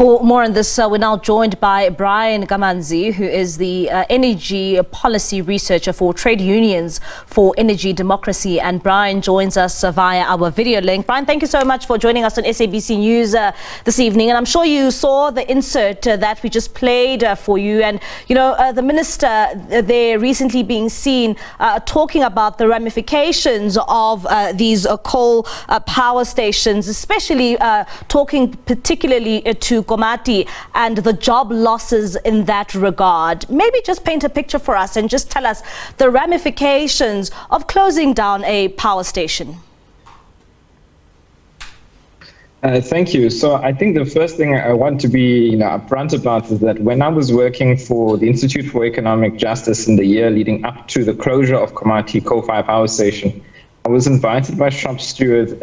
For more on this, we're now joined by Brian Kamanzi, who is the energy policy researcher for Trade Unions for Energy Democracy. And Brian joins us via our video link. Brian, thank you so much for joining us on SABC News this evening. And I'm sure you saw the insert that we just played for you. And, you know, the minister there recently being seen talking about the ramifications of these coal power stations, especially talking particularly to Komati and the job losses in that regard. Maybe just paint a picture for us and just tell us the ramifications of closing down a power station. Thank you. So I think the first thing I want to be upfront about is that when I was working for the Institute for Economic Justice in the year leading up to the closure of Komati coal-fired power station, I was invited by shop steward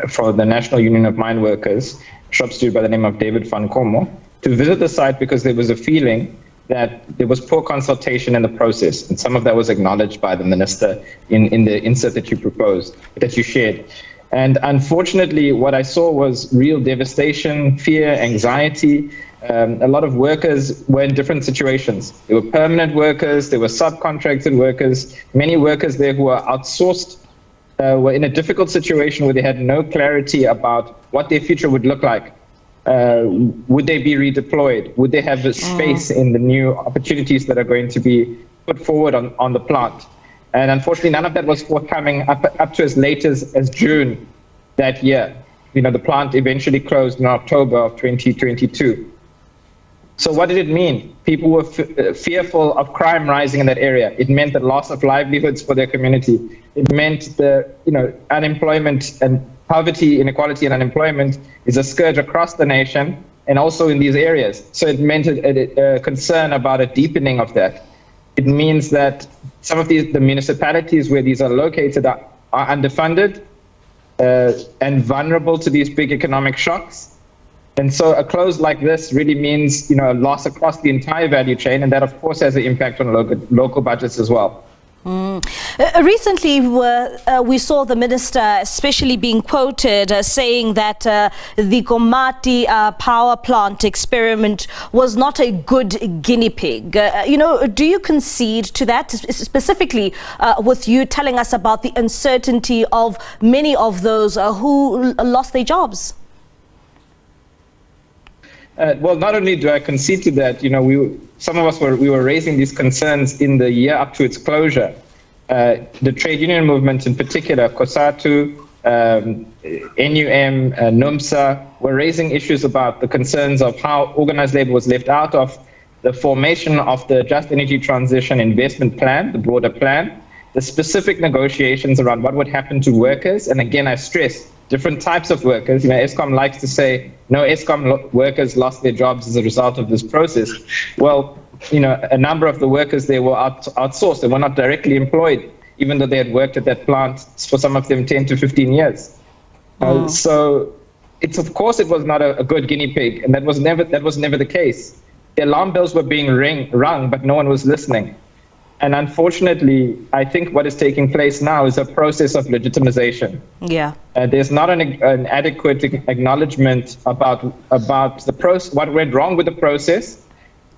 for the National Union of Mine Workers, shop steward by the name of David van Como, to visit the site because there was a feeling that there was poor consultation in the process, and some of that was acknowledged by the minister in the insert that you proposed, that you shared. And unfortunately, what I saw was real devastation, fear, anxiety. A lot of workers were in different situations. There were permanent workers, there were subcontracted workers, many workers there who were outsourced, were in a difficult situation where they had no clarity about what their future would look like. Would they be redeployed? Would they have a space in the new opportunities that are going to be put forward on the plant? And unfortunately, none of that was forthcoming up to as late as June that year. You know, the plant eventually closed in October of 2022. So what did it mean? People were fearful of crime rising in that area. It meant the loss of livelihoods for their community. It meant the unemployment and poverty, inequality and unemployment is a scourge across the nation and also in these areas. So it meant a concern about a deepening of that. It means that some of the municipalities where these are located are underfunded and vulnerable to these big economic shocks. And so a close like this really means, a loss across the entire value chain, and that of course has an impact on local budgets as well. Recently, we saw the minister especially being quoted saying that the Komati power plant experiment was not a good guinea pig. Do you concede to that, specifically with you telling us about the uncertainty of many of those who lost their jobs? Well, not only do I concede to that, some of us were raising these concerns in the year up to its closure. The trade union movement in particular, COSATU, NUM, NUMSA, were raising issues about the concerns of how organized labor was left out of the formation of the Just Energy Transition Investment Plan, the broader plan, the specific negotiations around what would happen to workers. And again, I stress, different types of workers. Eskom likes to say, no, Eskom workers lost their jobs as a result of this process. Well, a number of the workers there were outsourced. They were not directly employed, even though they had worked at that plant for some of them 10 to 15 years. So of course it was not a good guinea pig, and that was never the case. The alarm bells were being rung, but no one was listening. And unfortunately, I think what is taking place now is a process of legitimization. Yeah. There's not an adequate acknowledgement about the process, what went wrong with the process,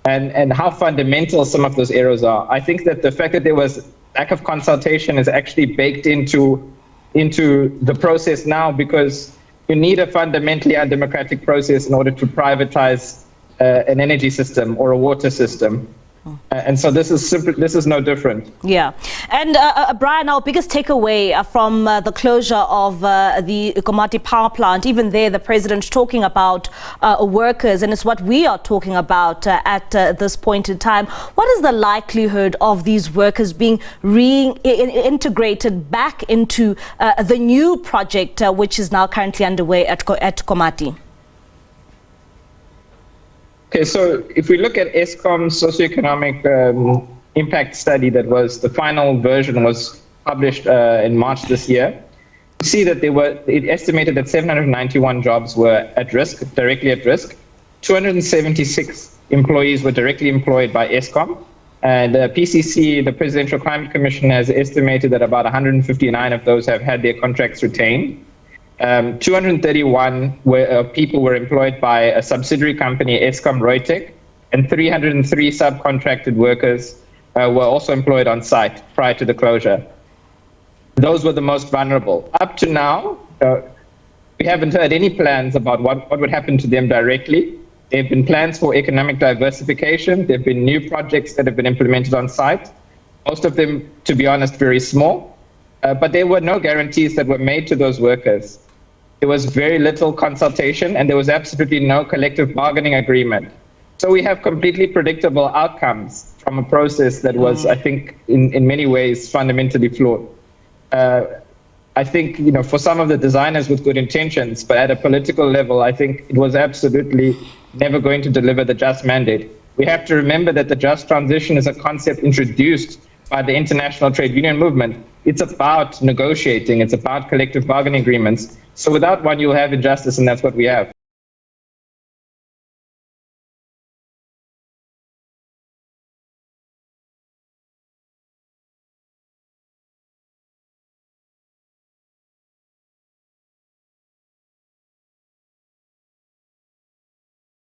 and how fundamental some of those errors are. I think that the fact that there was lack of consultation is actually baked into the process now, because you need a fundamentally undemocratic process in order to privatize an energy system or a water system. And so this is no different. Yeah. And Brian, our biggest takeaway from the closure of the Komati power plant, even there, the president talking about workers, and it's what we are talking about at this point in time. What is the likelihood of these workers being reintegrated back into the new project, which is now currently underway at Komati? Okay, so if we look at Eskom's socioeconomic impact study, that was the final version was published in March this year, you see that it estimated that 791 jobs were at risk, directly at risk. 276 employees were directly employed by Eskom, and the PCC, the Presidential Climate Commission, has estimated that about 159 of those have had their contracts retained. 231 people were employed by a subsidiary company, Eskom Reintegration, and 303 subcontracted workers were also employed on site prior to the closure. Those were the most vulnerable. Up to now, we haven't heard any plans about what would happen to them directly. There have been plans for economic diversification. There have been new projects that have been implemented on site. Most of them, to be honest, very small. But there were no guarantees that were made to those workers. There was very little consultation, and there was absolutely no collective bargaining agreement. So we have completely predictable outcomes from a process that was, I think, in many ways fundamentally flawed. I think, for some of the designers with good intentions, but at a political level, I think it was absolutely never going to deliver the just mandate. We have to remember that the just transition is a concept introduced by the international trade union movement. It's about negotiating. It's about collective bargaining agreements. So without one, you'll have injustice, and that's what we have.